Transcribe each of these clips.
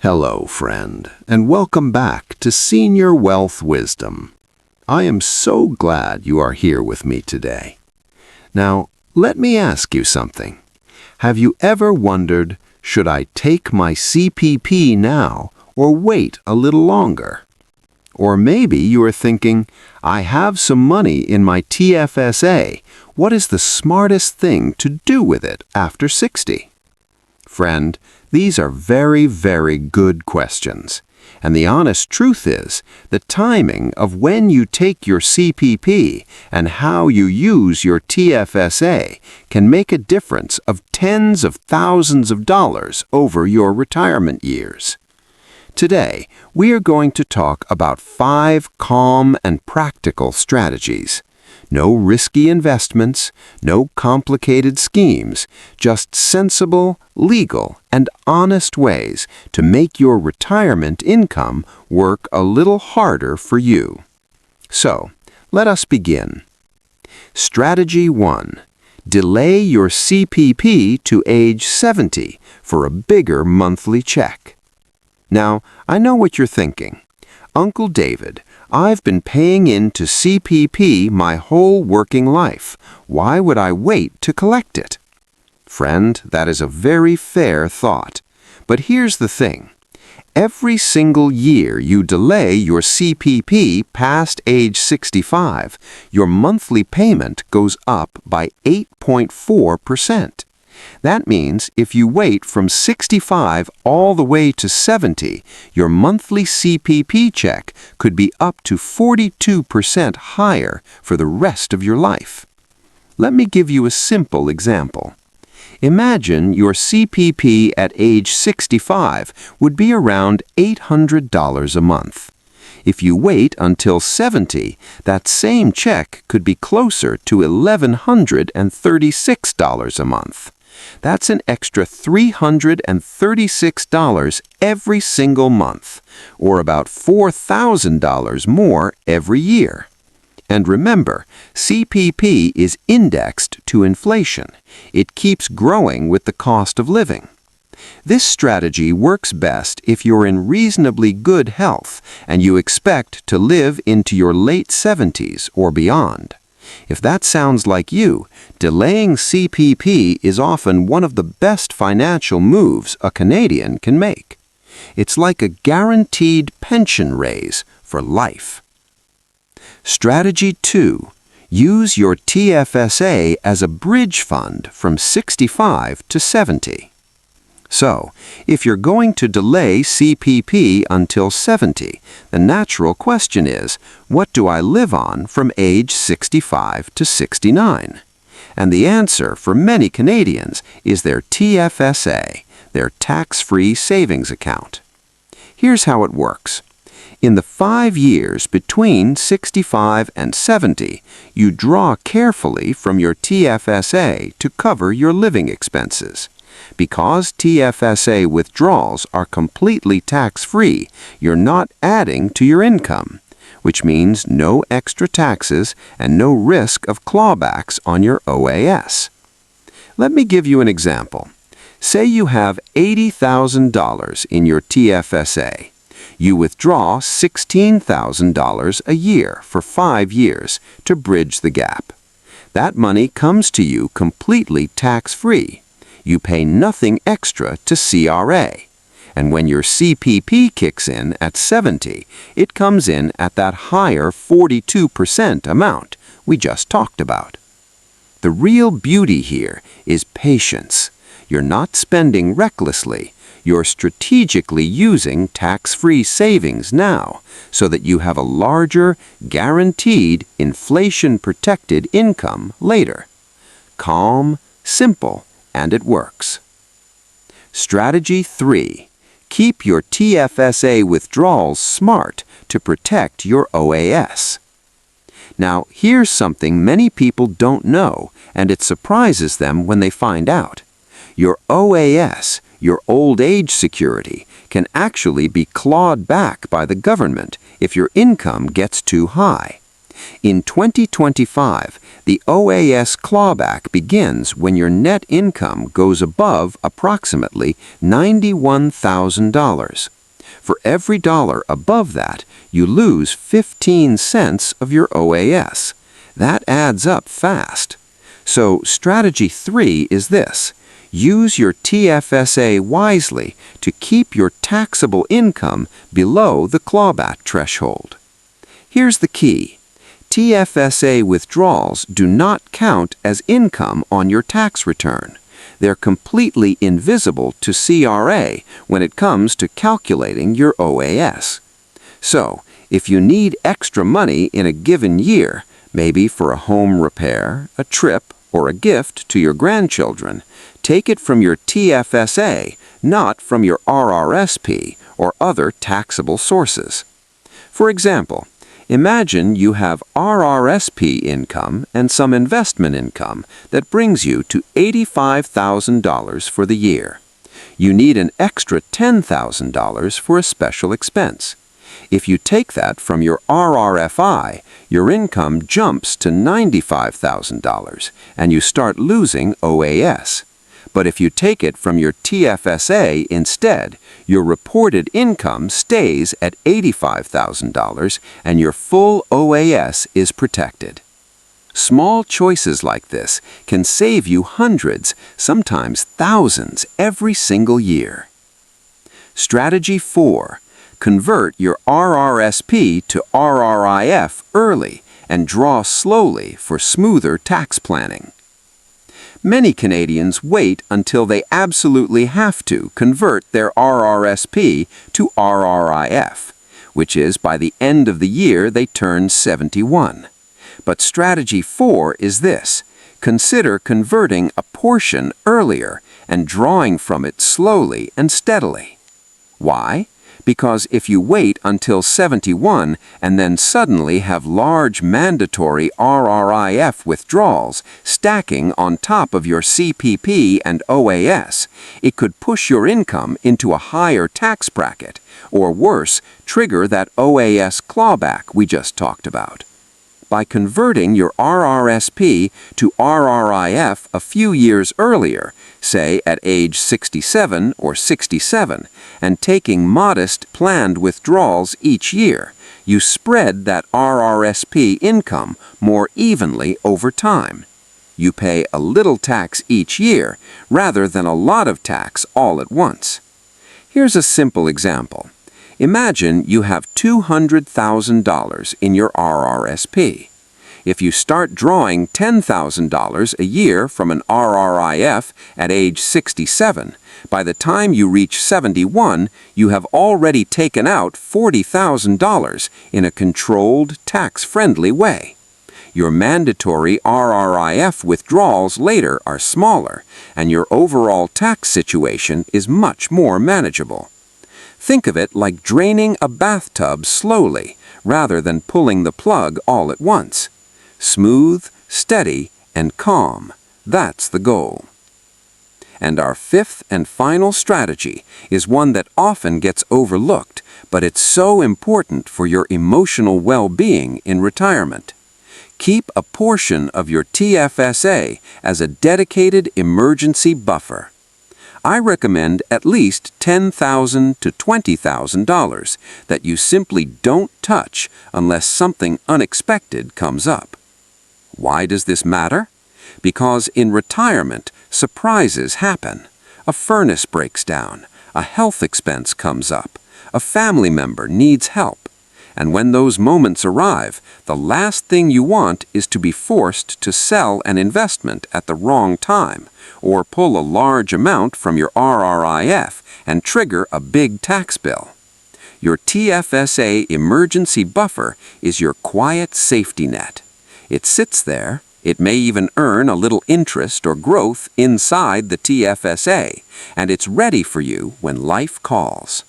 Hello, friend, and welcome back to Senior Wealth Wisdom. I am so glad you are here with me today. Now, let me ask you something. Have you ever wondered, should I take my CPP now or wait a little longer? Or maybe you are thinking, I have some money in my TFSA. What is the smartest thing to do with it after 60? Friend, these are very, very good questions. And the honest truth is, the timing of when you take your CPP and how you use your TFSA can make a difference of tens of thousands of dollars over your retirement years. Today, we are going to talk about 5 calm and practical strategies. No risky investments, no complicated schemes, just sensible, legal, and honest ways to make your retirement income work a little harder for you. So, let us begin. Strategy 1. Delay your CPP to age 70 for a bigger monthly check. Now, I know what you're thinking. Uncle David, I've been paying into CPP my whole working life. Why would I wait to collect it? Friend, that is a very fair thought. But here's the thing. Every single year you delay your CPP past age 65, your monthly payment goes up by 8.4%. That means if you wait from 65 all the way to 70, your monthly CPP check could be up to 42% higher for the rest of your life. Let me give you a simple example. Imagine your CPP at age 65 would be around $800 a month. If you wait until 70, that same check could be closer to $1,136 a month. That's an extra $336 every single month, or about $4,000 more every year. And remember, CPP is indexed to inflation. It keeps growing with the cost of living. This strategy works best if you're in reasonably good health and you expect to live into your late 70s or beyond. If that sounds like you, delaying CPP is often one of the best financial moves a Canadian can make. It's like a guaranteed pension raise for life. Strategy 2. Use your TFSA as a bridge fund from 65 to 70. So, if you're going to delay CPP until 70, the natural question is, what do I live on from age 65 to 69? And the answer for many Canadians is their TFSA, their tax-free savings account. Here's how it works. In the 5 years between 65 and 70, you draw carefully from your TFSA to cover your living expenses. Because TFSA withdrawals are completely tax-free, you're not adding to your income, which means no extra taxes and no risk of clawbacks on your OAS. Let me give you an example. Say you have $80,000 in your TFSA. You withdraw $16,000 a year for 5 years to bridge the gap. That money comes to you completely tax-free. You pay nothing extra to CRA. And when your CPP kicks in at 70, it comes in at that higher 42% amount we just talked about. The real beauty here is patience. You're not spending recklessly. You're strategically using tax-free savings now so that you have a larger, guaranteed, inflation-protected income later. Calm, simple, and it works. Strategy 3. Keep your TFSA withdrawals smart to protect your OAS. Now, here's something many people don't know, and it surprises them when they find out. Your OAS, your old age security, can actually be clawed back by the government if your income gets too high. In 2025, the OAS clawback begins when your net income goes above approximately $91,000. For every dollar above that, you lose 15 cents of your OAS. That adds up fast. So strategy 3 is this. Use your TFSA wisely to keep your taxable income below the clawback threshold. Here's the key. TFSA withdrawals do not count as income on your tax return. They're completely invisible to CRA when it comes to calculating your OAS. So, if you need extra money in a given year, maybe for a home repair, a trip, or a gift to your grandchildren, take it from your TFSA, not from your RRSP or other taxable sources. For example, imagine you have RRSP income and some investment income that brings you to $85,000 for the year. You need an extra $10,000 for a special expense. If you take that from your RRFI, your income jumps to $95,000 and you start losing OAS. But if you take it from your TFSA instead, your reported income stays at $85,000 and your full OAS is protected. Small choices like this can save you hundreds, sometimes thousands, every single year. Strategy 4. Convert your RRSP to RRIF early and draw slowly for smoother tax planning. Many Canadians wait until they absolutely have to convert their RRSP to RRIF, which is by the end of the year they turn 71. But strategy 4 is this. Consider converting a portion earlier and drawing from it slowly and steadily. Why? Because if you wait until 71 and then suddenly have large mandatory RRIF withdrawals stacking on top of your CPP and OAS, it could push your income into a higher tax bracket, or worse, trigger that OAS clawback we just talked about. By converting your RRSP to RRIF a few years earlier, say at age 67 or 67, and taking modest planned withdrawals each year, you spread that RRSP income more evenly over time. You pay a little tax each year rather than a lot of tax all at once. Here's a simple example. Imagine you have $200,000 in your RRSP. If you start drawing $10,000 a year from an RRIF at age 67, by the time you reach 71, you have already taken out $40,000 in a controlled, tax-friendly way. Your mandatory RRIF withdrawals later are smaller, and your overall tax situation is much more manageable. Think of it like draining a bathtub slowly, rather than pulling the plug all at once. Smooth, steady, and calm. That's the goal. And our fifth and final strategy is one that often gets overlooked, but it's so important for your emotional well-being in retirement. Keep a portion of your TFSA as a dedicated emergency buffer. I recommend at least $10,000 to $20,000 that you simply don't touch unless something unexpected comes up. Why does this matter? Because in retirement, surprises happen. A furnace breaks down, a health expense comes up, a family member needs help. And when those moments arrive, the last thing you want is to be forced to sell an investment at the wrong time, or pull a large amount from your RRIF and trigger a big tax bill. Your TFSA emergency buffer is your quiet safety net. It sits there. It may even earn a little interest or growth inside the TFSA, and it's ready for you when life calls.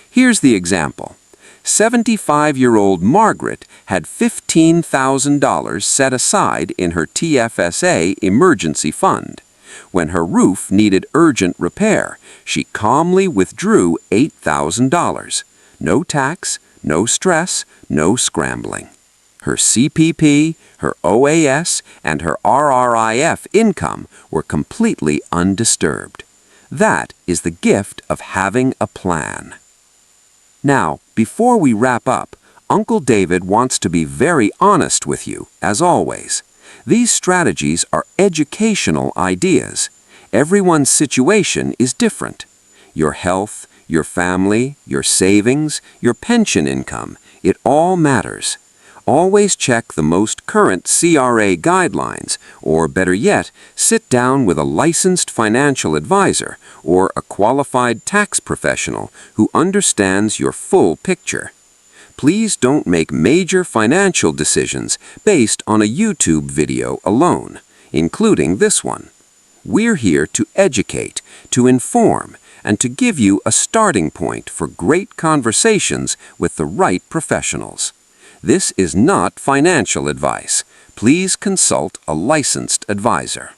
Here's the example. 75-year-old Margaret had $15,000 set aside in her TFSA emergency fund. When her roof needed urgent repair, she calmly withdrew $8,000. No tax, no stress, no scrambling. Her CPP, her OAS, and her RRIF income were completely undisturbed. That is the gift of having a plan. Now, before we wrap up, Uncle David wants to be very honest with you, as always. These strategies are educational ideas. Everyone's situation is different. Your health, your family, your savings, your pension income, it all matters. Always check the most current CRA guidelines, or better yet, sit down with a licensed financial advisor or a qualified tax professional who understands your full picture. Please don't make major financial decisions based on a YouTube video alone, including this one. We're here to educate, to inform, and to give you a starting point for great conversations with the right professionals. This is not financial advice. Please consult a licensed advisor.